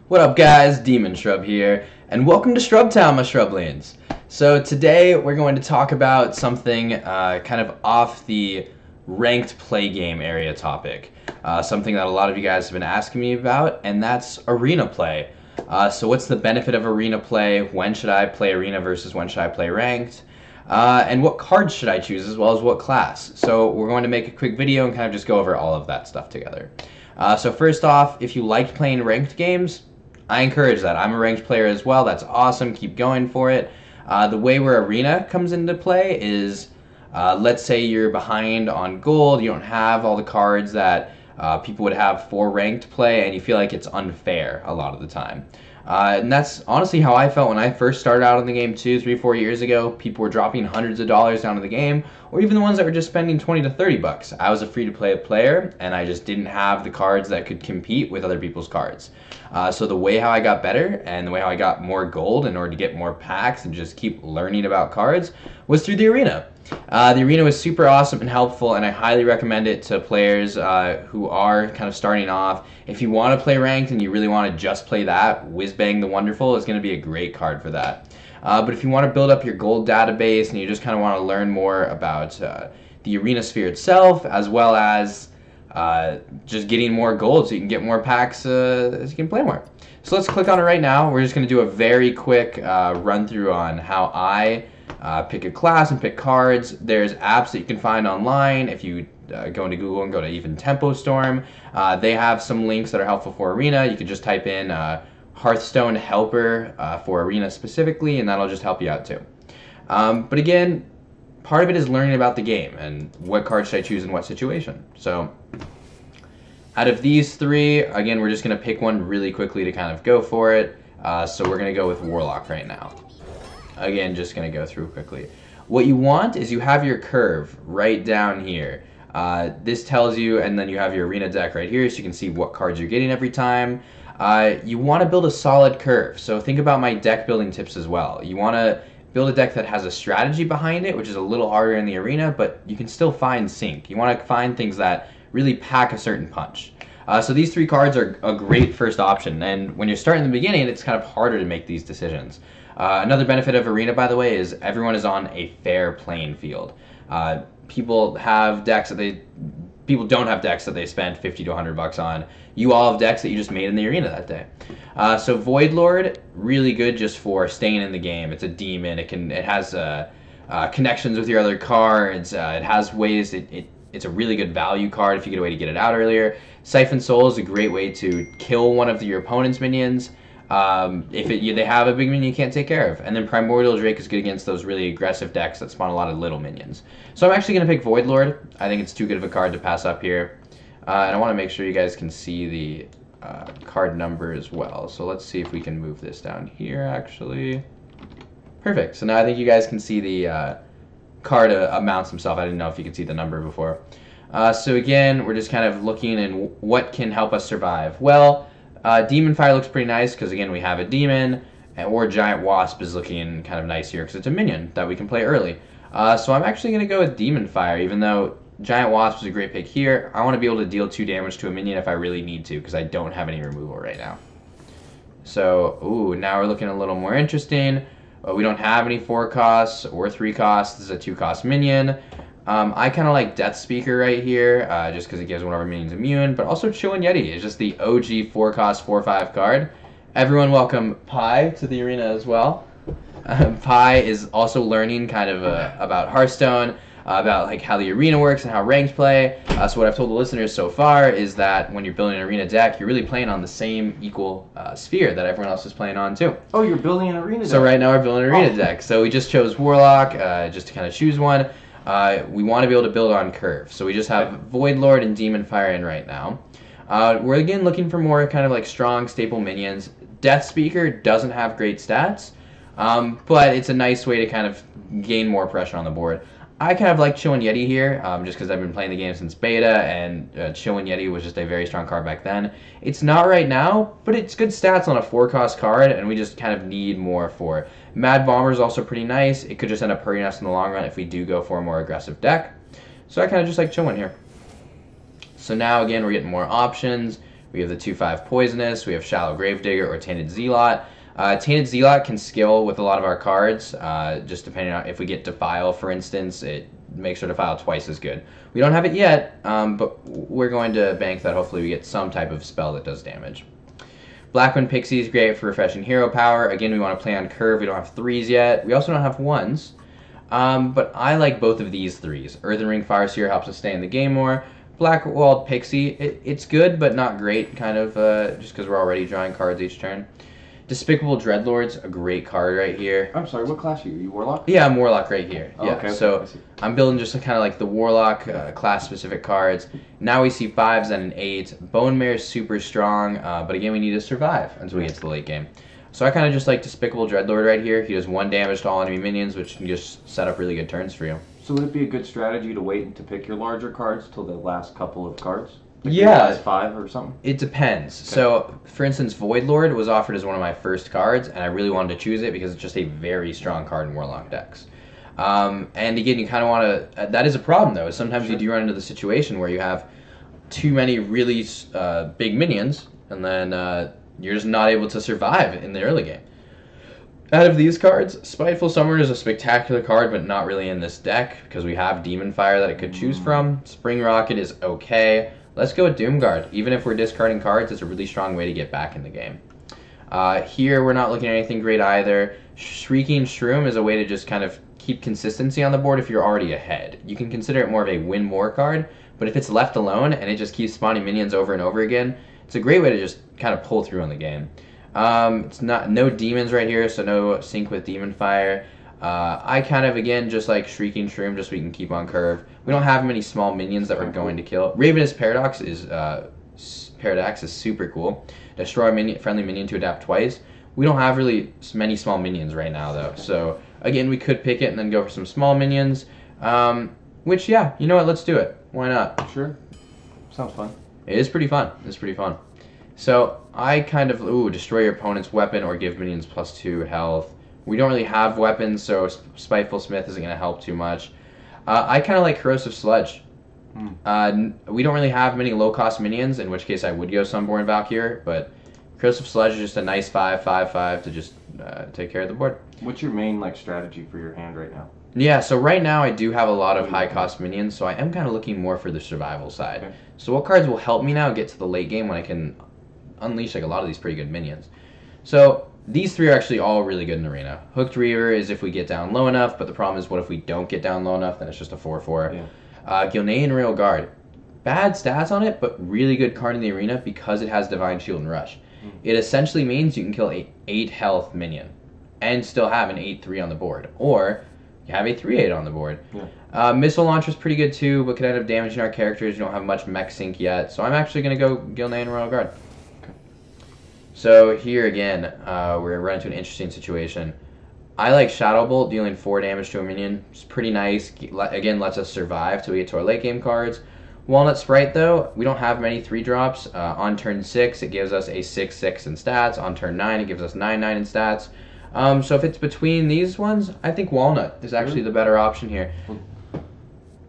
What up guys, Demonshrub here, and welcome to Shrubtown, my Shrublings. So today we're going to talk about something kind of off the ranked play game area topic. Something that a lot of you guys have been asking me about, and that's arena play. So what's the benefit of arena play? When should I play arena versus when should I play ranked? And what cards should I choose, as well as what class? So we're going to make a quick video and kind of just go over all of that stuff together. So first off, if you liked playing ranked games, I encourage that. I'm a ranked player as well. That's awesome. Keep going for it. The way where arena comes into play is, let's say you're behind on gold, you don't have all the cards that people would have for ranked play, and you feel like it's unfair a lot of the time. And that's honestly how I felt when I first started out in the game 2, 3, 4 years ago. People were dropping hundreds of dollars down to the game, or even the ones that were just spending 20 to 30 bucks. I was a free-to-play player, and I just didn't have the cards that could compete with other people's cards. So the way how I got better, and the way how I got more gold in order to get more packs and just keep learning about cards, was through the arena. The arena was super awesome and helpful, and I highly recommend it to players who are kind of starting off. If you want to play ranked and you really want to just play that, Whizbang the Wonderful is going to be a great card for that. But if you want to build up your gold database and you just kind of want to learn more about the arena sphere itself, as well as just getting more gold so you can get more packs as you can play more. So let's click on it right now. We're just going to do a very quick run through on how I pick a class and pick cards. There's apps that you can find online. If you go into Google and go to even Tempo Storm, they have some links that are helpful for arena. You can just type in Hearthstone helper for arena specifically, and that'll just help you out too. But again, part of it is learning about the game and what cards should I choose in what situation. So out of these three, again, we're just going to pick one really quickly to kind of go for it. So we're going to go with Warlock right now. Again, just going to go through quickly. What you want is you have your curve right down here. This tells you, and then you have your arena deck right here, so you can see what cards you're getting every time. You want to build a solid curve. So think about my deck building tips as well. You want to build a deck that has a strategy behind it, which is a little harder in the arena, but you can still find sync. You want to find things that really pack a certain punch. So these three cards are a great first option, and when you're starting in the beginning, it's kind of harder to make these decisions. Another benefit of arena, by the way, is everyone is on a fair playing field. People have decks that people don't have decks that they spend 50 to 100 bucks on. You all have decks that you just made in the arena that day. So Void Lord, really good just for staying in the game. It's a demon. It has connections with your other cards. It has ways. It's a really good value card if you get a way to get it out earlier. Siphon Soul is a great way to kill one of your opponent's minions. If they have a big minion you can't take care of. And then Primordial Drake is good against those really aggressive decks that spawn a lot of little minions. So I'm actually going to pick Void Lord. I think it's too good of a card to pass up here. And I want to make sure you guys can see the card number as well. So let's see if we can move this down here, actually. Perfect. So now I think you guys can see the card amounts himself. I didn't know if you could see the number before. So again, we're just kind of looking at what can help us survive. Well, Demon Fire looks pretty nice because, again, we have a demon, or Giant Wasp is looking kind of nice here because it's a minion that we can play early. So I'm actually going to go with Demon Fire, even though Giant Wasp is a great pick here. I want to be able to deal 2 damage to a minion if I really need to, because I don't have any removal right now. So, ooh, now we're looking a little more interesting. We don't have any 4 costs or 3 costs. This is a 2-cost minion. I kind of like Death Speaker right here, just because it gives one of our minions immune, but also Chillin' Yeti is just the OG 4-cost 4/5 card. Everyone welcome Pi to the arena as well. Pi is also learning kind of about Hearthstone, about like how the arena works and how ranked play. So what I've told the listeners so far is that when you're building an arena deck, you're really playing on the same equal sphere that everyone else is playing on too. Oh, you're building an arena deck. So right now we're building an arena deck. So we just chose Warlock just to kind of choose one. We want to be able to build on curve. So we just have Void Lord and Demon Fire in right now. We're again looking for more kind of like strong staple minions. Death Speaker doesn't have great stats, but it's a nice way to kind of gain more pressure on the board. I kind of like Chillin' Yeti here, just because I've been playing the game since beta, and Chillin' Yeti was just a very strong card back then. It's not right now, but it's good stats on a 4-cost card, and we just kind of need more for it. Mad Bomber is also pretty nice. It could just end up hurting us in the long run if we do go for a more aggressive deck. So I kind of just like Chillin' here. So now, again, we're getting more options. We have the 2/5 Poisonous. We have Shallow Gravedigger or Tainted Zealot. Tainted Zealot can skill with a lot of our cards, just depending on if we get Defile, for instance, it makes our Defile twice as good. We don't have it yet, but we're going to bank that hopefully we get some type of spell that does damage. Blackwind Pixie is great for refreshing hero power. Again, we want to play on curve. We don't have 3s yet. We also don't have 1s. But I like both of these 3s. Earthen Ring Farseer helps us stay in the game more. Blackwalled Pixie, it's good, but not great, kind of, just because we're already drawing cards each turn. Despicable Dreadlord's a great card right here. I'm sorry, what class are you? Are you Warlock? Yeah, I'm Warlock right here. Oh, yeah, okay, so I'm building just kind of like the Warlock class-specific cards. Now we see 5s and an 8. Bone Mare's super strong, but again, we need to survive until we get to the late game. So I kind of just like Despicable Dreadlord right here. He does 1 damage to all enemy minions, which can just set up really good turns for you. So would it be a good strategy to wait to pick your larger cards till the last couple of cards? Like yeah. Last 5 or something? It depends. Okay. So, for instance, Void Lord was offered as one of my first cards, and I really wanted to choose it because it's just a very strong card in Warlock decks. And again, you kind of want to... that is a problem, though. Sometimes you do run into the situation where you have too many really big minions, and then you're just not able to survive in the early game. Out of these cards, Spiteful Summoner is a spectacular card, but not really in this deck, because we have Demon Fire that it could choose from. Spring Rocket is okay. Let's go with Doomguard. Even if we're discarding cards, it's a really strong way to get back in the game. Here, we're not looking at anything great either. Shrieking Shroom is a way to just kind of keep consistency on the board if you're already ahead. You can consider it more of a win more card, but if it's left alone and it just keeps spawning minions over and over again, it's a great way to just kind of pull through on the game. It's no demons right here, so no sync with Demon Fire. I kind of, again, just like Shrieking Shroom, just so we can keep on curve. We don't have many small minions that we're going to kill. Ravenous Paradox is super cool. Destroy a friendly minion to adapt twice. We don't have really many small minions right now, though. So, again, we could pick it and then go for some small minions. Which, yeah, you know what? Let's do it. Why not? Sure. Sounds fun. It is pretty fun. It's pretty fun. So, I kind of, destroy your opponent's weapon or give minions +2 health. We don't really have weapons, so Spiteful Smith isn't going to help too much. I kind of like Corrosive Sludge. We don't really have many low-cost minions, in which case I would go Sunborn Valkyr, but Corrosive Sludge is just a nice 5/5/5 to just take care of the board. What's your main strategy for your hand right now? Yeah, so right now I do have a lot of high-cost minions, so I am kind of looking more for the survival side. Okay. So what cards will help me now get to the late game when I can unleash a lot of these pretty good minions? So these 3 are actually all really good in Arena. Hooked Reaver is if we get down low enough, but the problem is what if we don't get down low enough, then it's just a 4/4. Yeah. Gilnean Rail Guard. Bad stats on it, but really good card in the Arena because it has Divine Shield and Rush. It essentially means you can kill a 8 health minion and still have an 8/3 on the board. Or you have a 3/8 on the board. Yeah. Missile Launcher is pretty good too, but could end up damaging our characters. You don't have much mech sync yet, so I'm actually going to go Gilnean Royal Guard. So here again, we're running into an interesting situation. I like Shadow Bolt, dealing 4 damage to a minion. It's pretty nice. Again, lets us survive till we get to our late game cards. Walnut Sprite, though, we don't have many 3-drops. On turn 6, it gives us a 6/6 in stats. On turn 9, it gives us 9/9 in stats. So if it's between these ones, I think Walnut is actually the better option here.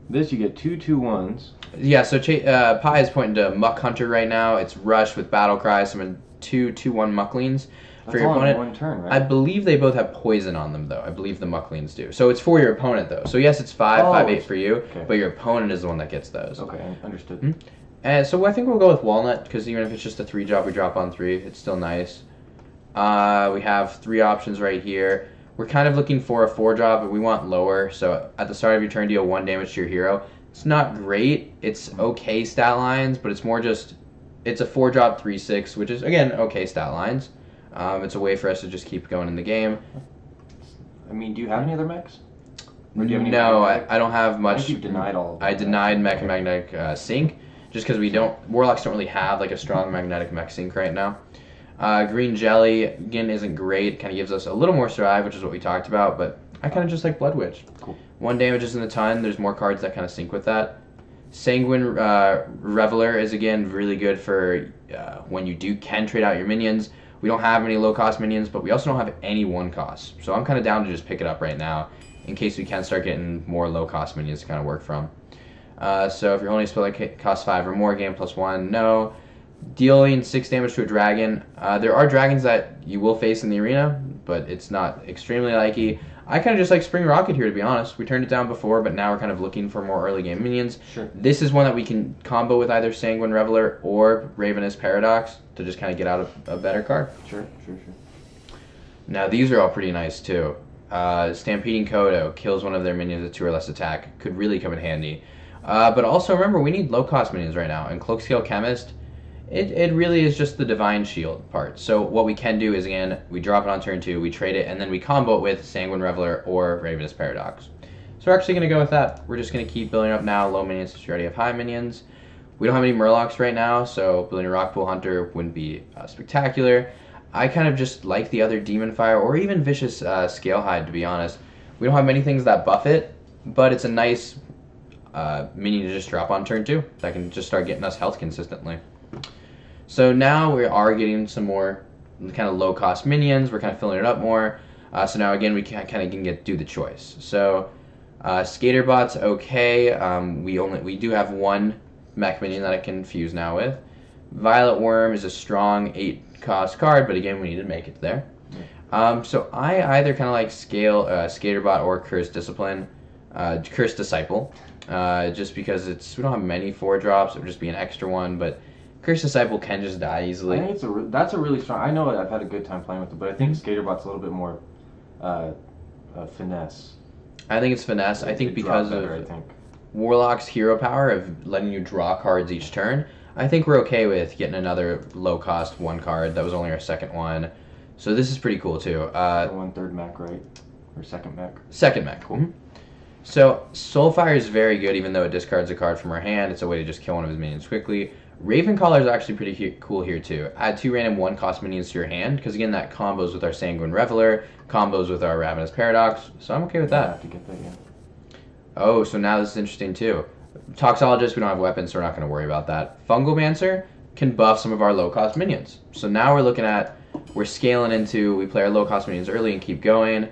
This, you get 2 2/1s. Yeah, so Pi is pointing to Muck Hunter right now. It's Rush with Battle Cry, summon 2 2/1 Mucklings for your opponent. One turn, right? I believe they both have poison on them, though. I believe the Mucklings do. So it's for your opponent, though. So yes, it's 5/8 for you, but your opponent is the one that gets those. Okay, understood. And so I think we'll go with Walnut, because even if it's just a 3-drop, we drop on 3. It's still nice. We have 3 options right here. We're kind of looking for a 4-drop, but we want lower. So at the start of your turn, deal 1 damage to your hero. It's not great. It's okay stat lines, but it's more just... It's a 4-drop 3/6, which is, again, okay stat lines. It's a way for us to just keep going in the game. I mean, do you have any other mechs? No, I don't have much. I think you've denied all of them. I denied Mech and Magnetic Sync, just because Warlocks don't really have like a strong Magnetic Mech Sync right now. Green Jelly, again, isn't great. Kind of gives us a little more survive, which is what we talked about, but I kind of just like Blood Witch. Cool. 1 damage isn't a ton. There's more cards that kind of sync with that. Sanguine Reveler is, again, really good for when you can trade out your minions. We don't have any low-cost minions, but we also don't have any 1-cost. So I'm kind of down to just pick it up right now in case we can start getting more low-cost minions to kind of work from. So if you're holding a spell that costs 5 or more, game +1, no. Dealing 6 damage to a dragon. There are dragons that you will face in the arena, but it's not extremely likely. I kind of just like Spring Rocket here, to be honest. We turned it down before, but now we're kind of looking for more early game minions. Sure. This is one that we can combo with either Sanguine Reveler or Ravenous Paradox to just kind of get out a better card. Sure. Now these are all pretty nice too. Stampeding Kodo kills one of their minions at 2 or less attack. Could really come in handy. But also remember, we need low cost minions right now. And Cloak Scale Chemist, it really is just the Divine Shield part. So what we can do is, again, we drop it on turn 2, we trade it, and then we combo it with Sanguine Reveler or Ravenous Paradox. So we're actually going to go with that. We're just going to keep building up now low minions since we already have high minions. We don't have any Murlocs right now, so building a Rockpool Hunter wouldn't be spectacular. I kind of just like the other Demon Fire or even Vicious Scalehide, to be honest. We don't have many things that buff it, but it's a nice minion to just drop on turn 2 that can just start getting us health consistently. So now we are getting some more kind of low-cost minions. We're kind of filling it up more. So now again we can do the choice. So Skaterbot's okay. We do have one mech minion that I can fuse now with. Violet Worm is a strong 8-cost card, but again we need to make it there. So I either kind of like Skaterbot or Cursed Discipline, Cursed Disciple, just because we don't have many 4-drops. It would just be an extra one, but Cursed Disciple can just die easily. I think that's a really strong. I know I've had a good time playing with it, but I think Skaterbot's a little bit more finesse. I think it's finesse. I think because better, of Warlock's hero power of letting you draw cards each turn, I think we're okay with getting another low-cost 1 card. That was only our second one. So this is pretty cool, too. 1/3 mech, right? Or second mech? Second mech. Cool. Mm-hmm. So Soulfire is very good, even though it discards a card from our hand. It's a way to just kill one of his minions quickly. Ravencaller is actually pretty cool here too. Add 2 random 1-cost minions to your hand, because again that combos with our Sanguine Reveler, combos with our Ravenous Paradox, so I'm okay with that. I have to get that, yeah. Oh, so now this is interesting too. Toxologist, we don't have weapons, so we're not going to worry about that. Fungalmancer can buff some of our low-cost minions. So now we're looking at, we're scaling into, we play our low-cost minions early and keep going.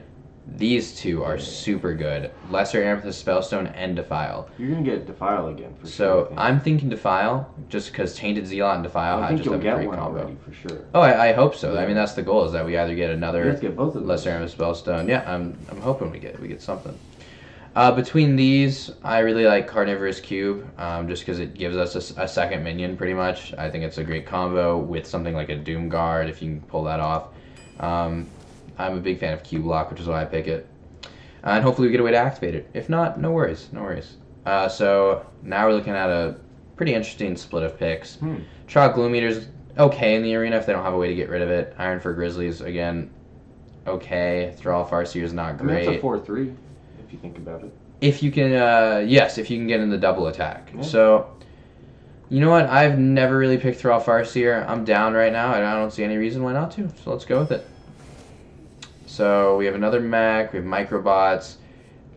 These two are super good. Lesser Amethyst Spellstone and Defile. You're going to get Defile again, for sure. So I'm thinking Defile, just because Tainted Zealot and Defile I think just you'll have a get great one combo. already, for sure. Oh, I hope so. Yeah. I mean, that's the goal, is that we either get another Let's get both of those. Lesser Amethyst Spellstone. Yeah, I'm hoping we get something. Between these, I really like Carnivorous Cube, just because it gives us a second minion, pretty much. I think it's a great combo with something like a Doom Guard, if you can pull that off. I'm a big fan of Cube Lock, which is why I pick it. And hopefully we get a way to activate it. If not, no worries, no worries. So now we're looking at a pretty interesting split of picks. Trot Gloom Eater's okay in the arena if they don't have a way to get rid of it. Iron for Grizzlies, again, okay. Thrall Farseer is not great. I mean, it's a 4/3, if you think about it. If you can, yes, if you can get in the double attack. Yeah. So, you know what? I've never really picked Thrall Farseer. I'm down right now, and I don't see any reason why not to. So let's go with it. So we have another mech, we have microbots.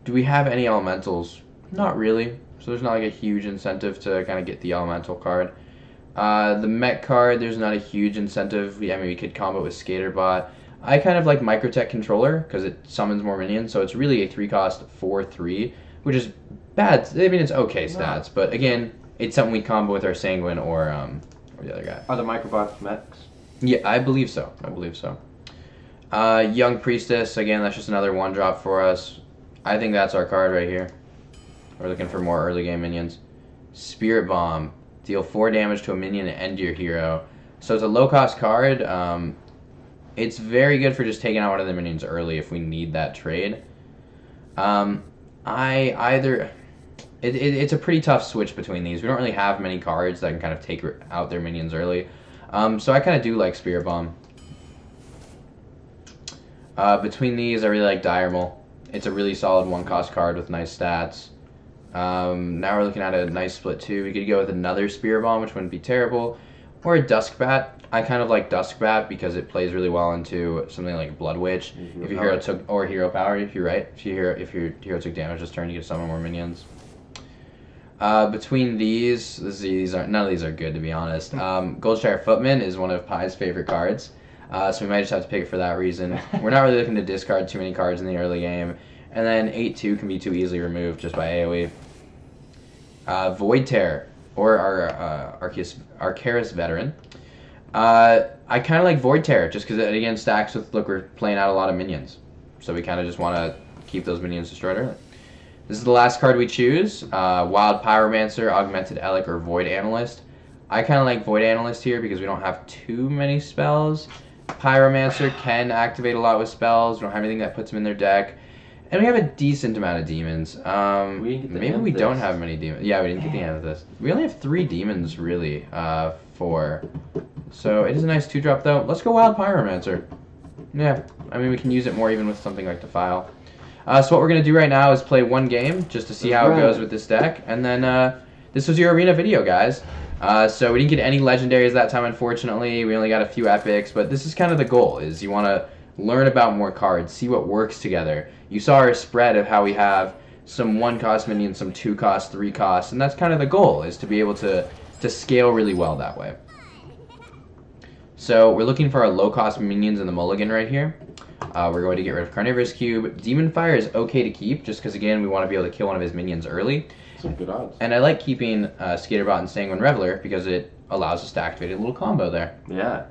Do we have any elementals? Not really. So there's not like a huge incentive to kind of get the elemental card. The mech card, there's not a huge incentive. I mean, we could combo with Skaterbot. I kind of like Microtech Controller because it summons more minions. So it's really a 3-cost 4/3, which is bad. I mean, it's okay stats, but again, it's something we combo with our Sanguine or the other guy. Are the microbots mechs? Yeah, I believe so. I believe so. Young Priestess, again, that's just another 1-drop for us. I think that's our card right here. We're looking for more early game minions. Spirit Bomb. Deal 4 damage to a minion and end your hero. So it's a low-cost card. It's very good for just taking out one of the minions early if we need that trade. It's a pretty tough switch between these. We don't really have many cards that can kind of take out their minions early. So I kind of do like Spirit Bomb. Between these, I really like Diarmal. It's a really solid 1-cost card with nice stats. Now we're looking at a nice split too. We could go with another Spear Bomb, which wouldn't be terrible, or a Duskbat. I kind of like Duskbat because it plays really well into something like Blood Witch. If your hero took Hero Power, if you're right, if your hero took damage this turn, you can summon more minions. Between these none of these are good, to be honest. Goldshire Footman is one of Pie's favorite cards. So we might just have to pick it for that reason. We're not really looking to discard too many cards in the early game. And then 8/2 can be too easily removed just by AoE. Void Terror. or our Arcaris Veteran. I kind of like Void Terror just because it again stacks with, look, we're playing out a lot of minions. So we kind of just want to keep those minions destroyed early. This is the last card we choose. Wild Pyromancer, Augmented Elic, or Void Analyst. I kind of like Void Analyst here because we don't have too many spells. Pyromancer can activate a lot with spells. We don't have anything that puts them in their deck. And we have a decent amount of demons. Maybe we don't have many demons. Yeah, we didn't get the end of this. We only have 3 demons, really, So it is a nice 2-drop, though. Let's go Wild Pyromancer. Yeah, I mean, we can use it more even with something like Defile. So what we're going to do right now is play 1 game just to see how it goes with this deck. And then this was your arena video, guys. So we didn't get any legendaries that time, unfortunately. We only got a few epics, but this is kind of the goal, is you want to learn about more cards, see what works together. You saw our spread of how we have some 1-cost minions, some 2-cost, 3-cost, and that's kind of the goal, is to be able to scale really well that way. So we're looking for our low-cost minions in the mulligan right here. We're going to get rid of Carnivorous Cube. Demon Fire is okay to keep, just because, again, we want to be able to kill one of his minions early. Some good odds. And I like keeping Skaterbot and Sanguine Reveler because it allows us to activate a little combo there. Yeah.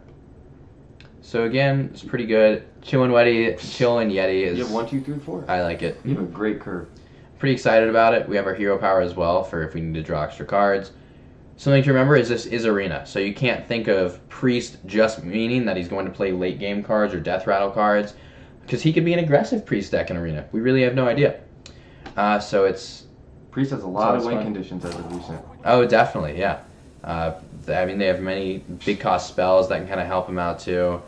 So again, it's pretty good. Chillin' Yeti is... You have 1, 2, 3, 4. I like it. You have a great curve. Pretty excited about it. We have our hero power as well for if we need to draw extra cards. Something to remember is this is Arena, so you can't think of Priest just meaning that he's going to play late game cards or Death Rattle cards, because he could be an aggressive Priest deck in Arena. We really have no idea. So it's... Priest has a lot of win conditions as of recent. Oh, definitely, yeah. I mean, they have many big cost spells that can kind of help him out too.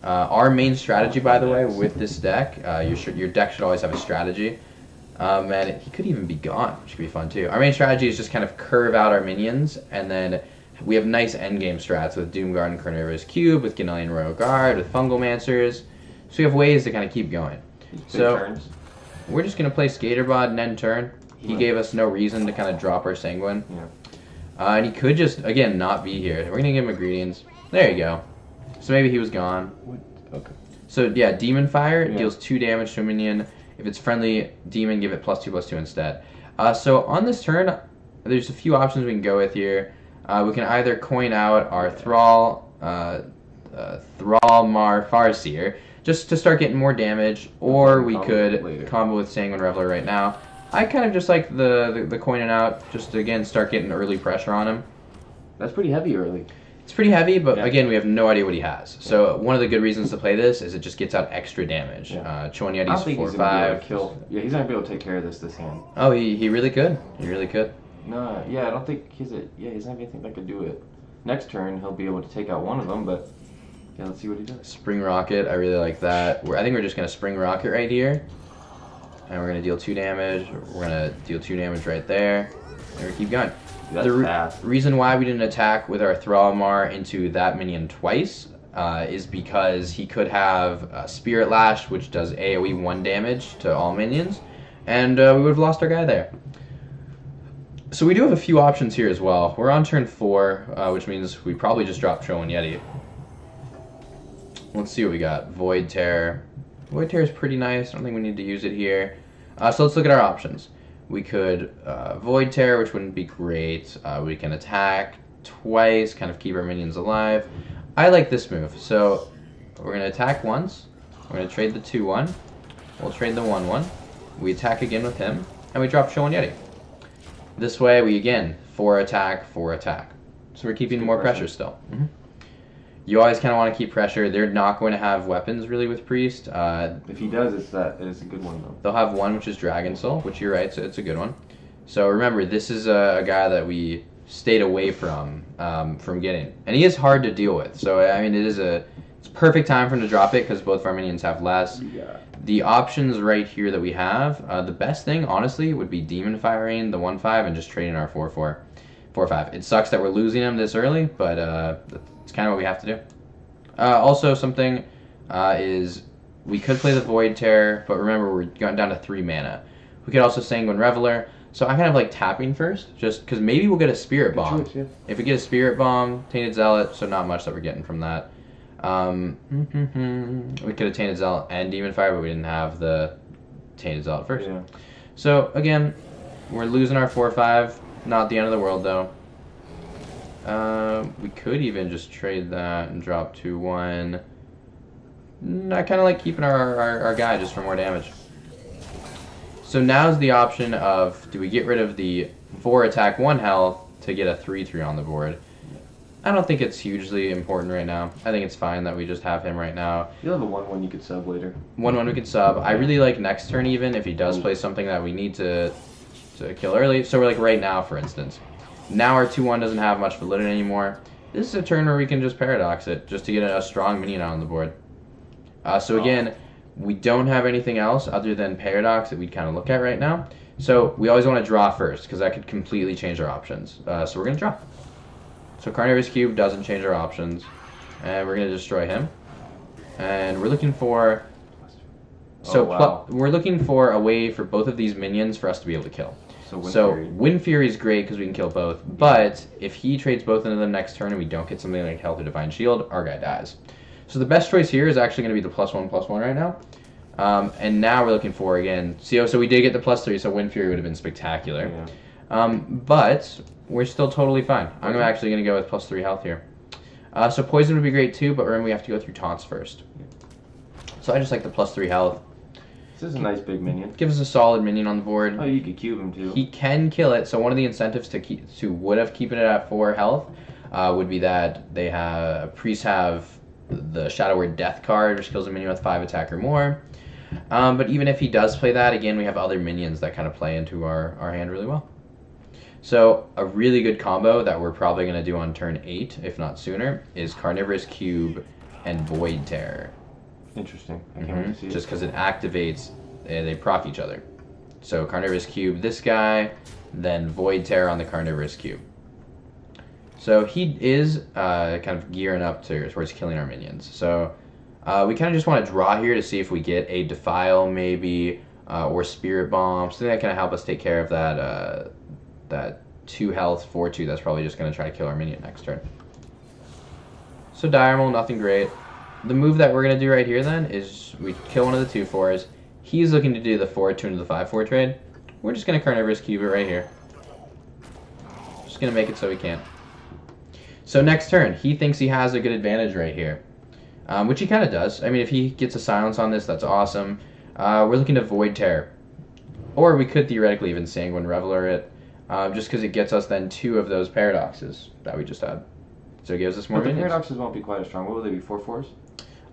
Our main strategy, by the way, with this deck, your deck should always have a strategy. And he could even be gone, which could be fun too. Our main strategy is just kind of curve out our minions, and then we have nice endgame strats with Doomguard and Carnivorous Cube, with Ganellian Royal Guard, with Fungalmancers. So we have ways to kind of keep going. So we're just going to play Skaterbot and end turn. He gave us no reason to kind of drop our Sanguine. Yeah. And he could just, again, not be here. We're going to give him Ingredients. There you go. So maybe he was gone. Okay. So yeah, Demon Fire deals 2 damage to a minion. If it's friendly demon, give it +2/+2 instead. So on this turn, there's a few options we can go with here. We can either coin out our Thrall Mar Farseer, just to start getting more damage, or we could combo with Sanguine Reveler right now. I kind of just like the coining out, just to, again, start getting early pressure on him. That's pretty heavy early. It's pretty heavy, but again, we have no idea what he has. So one of the good reasons to play this is it just gets out extra damage. Chillin' Yeti's 4/5. Yeah, he's not gonna be able to take care of this hand. Oh, he really could. He really could. No, yeah, I don't think he's not anything that could do it. Next turn, he'll be able to take out one of them, but yeah, let's see what he does. Spring Rocket, I really like that. I think we're just gonna Spring Rocket right here, and we're gonna deal 2 damage. We're gonna deal 2 damage right there, and we keep going. That's the reason why we didn't attack with our Thrallmar into that minion twice is because he could have Spirit Lash, which does AoE 1 damage to all minions, and we would have lost our guy there. So we do have a few options here as well. We're on turn 4, which means we probably just dropped Chillin' Yeti. Let's see what we got. Void Terror. Void Terror is pretty nice. I don't think we need to use it here. So let's look at our options. We could Void Terror, which wouldn't be great. We can attack twice, kind of keep our minions alive. I like this move. So we're going to attack once. We're going to trade the 2/1. We'll trade the 1/1. We attack again with him, and we drop Chillin' Yeti. This way, we again, 4 attack, 4 attack. So we're keeping more pressure still. You always kind of want to keep pressure. They're not going to have weapons really with Priest. If he does, it's a good one though. They'll have one, which is Dragon Soul, which you're right, so it's a good one. So remember, this is a guy that we stayed away from getting, and he is hard to deal with. So I mean, it's perfect time for him to drop it because both of our minions have less. Yeah. The options right here that we have, the best thing honestly would be Demon Firing the 1/5 and just trading our 4/4, 4/5. It sucks that we're losing him this early, but it's kind of what we have to do. Also, something is we could play the Void Terror, but remember we're going down to 3 mana. We could also Sanguine Reveler. So I'm kind of like tapping first, just because maybe we'll get a Spirit Bomb. Choice, yeah. If we get a Spirit Bomb, Tainted Zealot, so not much that we're getting from that. We could have Tainted Zealot and Demon Fire, but we didn't have the Tainted Zealot first. Yeah. So again, we're losing our 4/5. Not the end of the world though. We could even just trade that and drop 2/1. I kind of like keeping our guy just for more damage. So now's the option of, do we get rid of the 4 attack 1 health to get a 3/3 on the board? I don't think it's hugely important right now. I think it's fine that we just have him right now. You'll have a 1/1 you could sub later. 1/1 we could sub. I really like next turn even if he does play something that we need to kill early. So we're like right now, for instance. Now our 2/1 doesn't have much validity anymore. This is a turn where we can just paradox it just to get a strong minion out on the board. So again, we don't have anything else other than paradox that we'd kind of look at right now. So we always want to draw first because that could completely change our options. So we're going to draw. So Carnivorous Cube doesn't change our options. And we're going to destroy him. And we're looking for... So we're looking for a way for both of these minions for us to be able to kill. So Wind Fury is great because we can kill both. But if he trades both into them next turn and we don't get something like Health or Divine Shield, our guy dies. So the best choice here is actually going to be the +1/+1 right now. And now we're looking for, again, so we did get the +3, so Wind Fury would have been spectacular. Yeah. But we're still totally fine. I'm actually going to go with +3 health here. So Poison would be great too, but remember we have to go through taunts first. So I just like the +3 health. This is a nice big minion. Gives us a solid minion on the board. Oh, you could cube him too. He can kill it, so one of the incentives to would have keeping it at 4 health would be that they have priests have the Shadow Word Death card, which kills a minion with 5 attack or more. But even if he does play that, again, we have other minions that kind of play into our hand really well. So a really good combo that we're probably going to do on turn 8, if not sooner, is Carnivorous Cube and Void Terror. Interesting. I can't wait to see it. Just because it activates, they proc each other. So Carnivorous Cube, this guy, then Void Terror on the Carnivorous Cube. So he is kind of gearing up towards killing our minions. So we kind of just want to draw here to see if we get a Defile maybe, or Spirit Bomb, something that can help us take care of that 2 health 4/2 that's probably just going to try to kill our minion next turn. So Diarmal, nothing great. The move that we're going to do right here then is we kill one of the 2/4s. He's looking to do the 4/2 into the 5/4 trade. We're just going to Carnivorous Cube it right here. Just going to make it so we can't. So next turn, he thinks he has a good advantage right here, which he kind of does. I mean, if he gets a silence on this, that's awesome. We're looking to Void Terror. Or we could theoretically even Sanguine Reveler it, just because it gets us then 2 of those paradoxes that we just had. So it gives us more minions. The paradoxes won't be quite as strong. What will they be, 4/4s?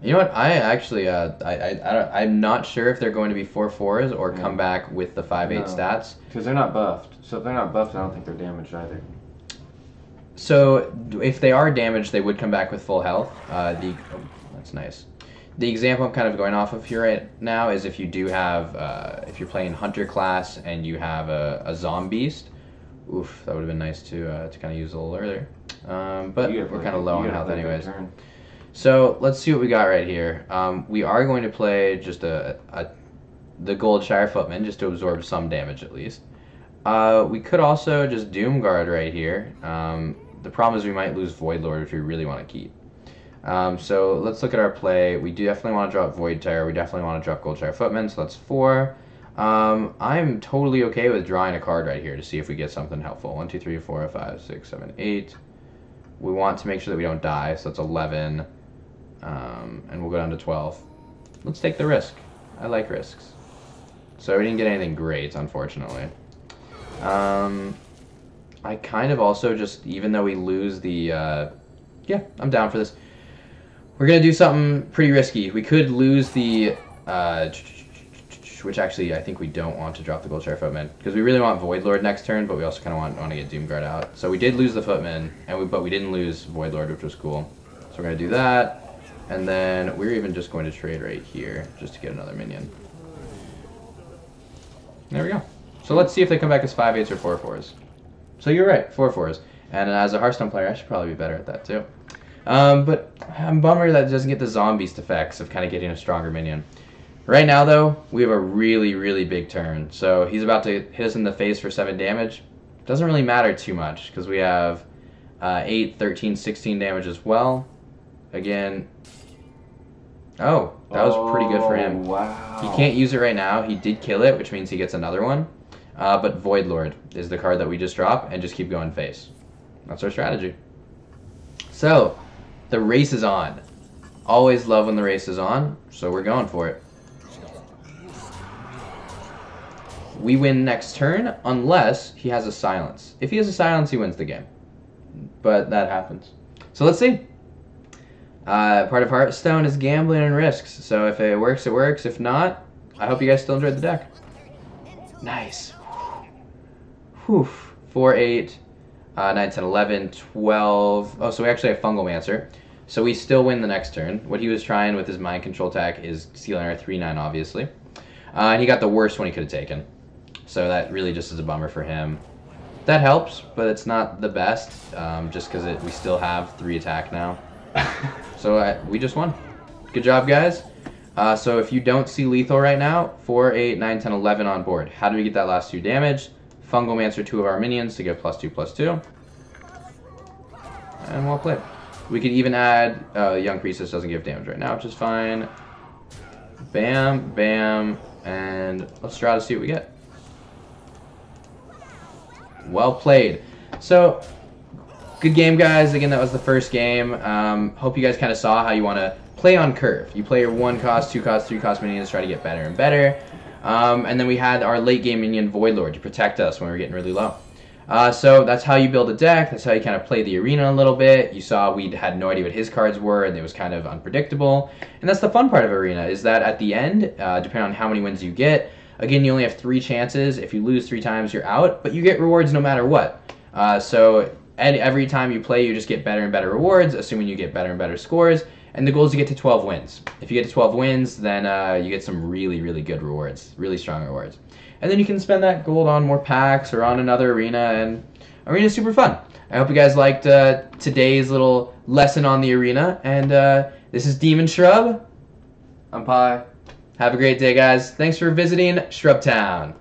You know what? I actually, I'm not sure if they're going to be 4/4s or come back with the 5/8 stats. Because they're not buffed. So if they're not buffed, I don't think they're damaged either. So if they are damaged, they would come back with full health. That's nice. The example I'm kind of going off of here right now is if you do have, if you're playing Hunter class and you have a Zombeast. Oof, that would have been nice to kind of use a little earlier. But we're kind of low on health anyways. So let's see what we got right here. We are going to play just the Goldshire Footman just to absorb some damage at least. We could also just Doomguard right here. The problem is we might lose Void Lord if we really want to keep. So let's look at our play. We do definitely want to drop Void Terror. We definitely want to drop Goldshire Footman, so that's 4. I'm totally okay with drawing a card right here to see if we get something helpful. 1, 2, 3, 4, 5, 6, 7, 8. We want to make sure that we don't die, so that's 11. And we'll go down to 12. Let's take the risk. I like risks. So we didn't get anything great, unfortunately. I kind of also just, even though we lose the, yeah, I'm down for this. We're going to do something pretty risky. We could lose the, which actually I think we don't want to drop the Goldshire Footman, because we really want Void Lord next turn, but we also kind of want to get Doomguard out. So we did lose the Footman, but we didn't lose Void Lord, which was cool. So we're going to do that, and then we're even just going to trade right here, just to get another minion. There we go. So let's see if they come back as 5/8s or 4/4s. So you're right, 4/4s. And as a Hearthstone player, I should probably be better at that too. But I'm bummer that it doesn't get the Zombeast effects of kind of getting a stronger minion. Right now, though, we have a really, really big turn. So he's about to hit us in the face for 7 damage. Doesn't really matter too much, because we have 8, 13, 16 damage as well. Again, oh, that was pretty good for him. Wow. He can't use it right now. He did kill it, which means he gets another one. But Void Lord is the card that we just drop, and just keep going face. That's our strategy. So, the race is on. Always love when the race is on, so we're going for it. We win next turn unless he has a silence. If he has a silence, he wins the game. But that happens. So let's see. Part of Hearthstone is gambling and risks. So if it works, it works. If not, I hope you guys still enjoyed the deck. Nice. Whew. 4, 8, 9, 10, 11, 12. Oh, so we actually have Fungalmancer. So we still win the next turn. What he was trying with his mind control attack is stealing our 3/9, obviously. And he got the worst one he could have taken. So that really just is a bummer for him. That helps, but it's not the best, just because we still have 3 attack now. So we just won. Good job, guys. So if you don't see lethal right now, 4, 8, 9, 10, 11 on board. How do we get that last 2 damage? Fungalmancer 2 of our minions to give +2/+2. And well played. We could even add Young Priestess doesn't give damage right now, which is fine. Bam, bam, and let's try to see what we get. Well played. So, good game, guys. Again, that was the first game. Hope you guys kind of saw how you want to play on curve. You play your 1 cost, 2 cost, 3 cost minions, try to get better and better. And then we had our late game minion Voidlord to protect us when we were getting really low. So that's how you build a deck. That's how you kind of play the arena a little bit. You saw we had no idea what his cards were, and it was kind of unpredictable. And that's the fun part of arena, is that at the end, depending on how many wins you get, again, you only have 3 chances. If you lose 3 times, you're out, but you get rewards no matter what. So every time you play, you just get better and better rewards, assuming you get better and better scores. And the goal is to get to 12 wins. If you get to 12 wins, then you get some really, really good rewards, really strong rewards. And then you can spend that gold on more packs or on another arena, and arena's super fun. I hope you guys liked today's little lesson on the arena, and this is Demonshrub. I'm Pie. Have a great day, guys. Thanks for visiting Shrubtown.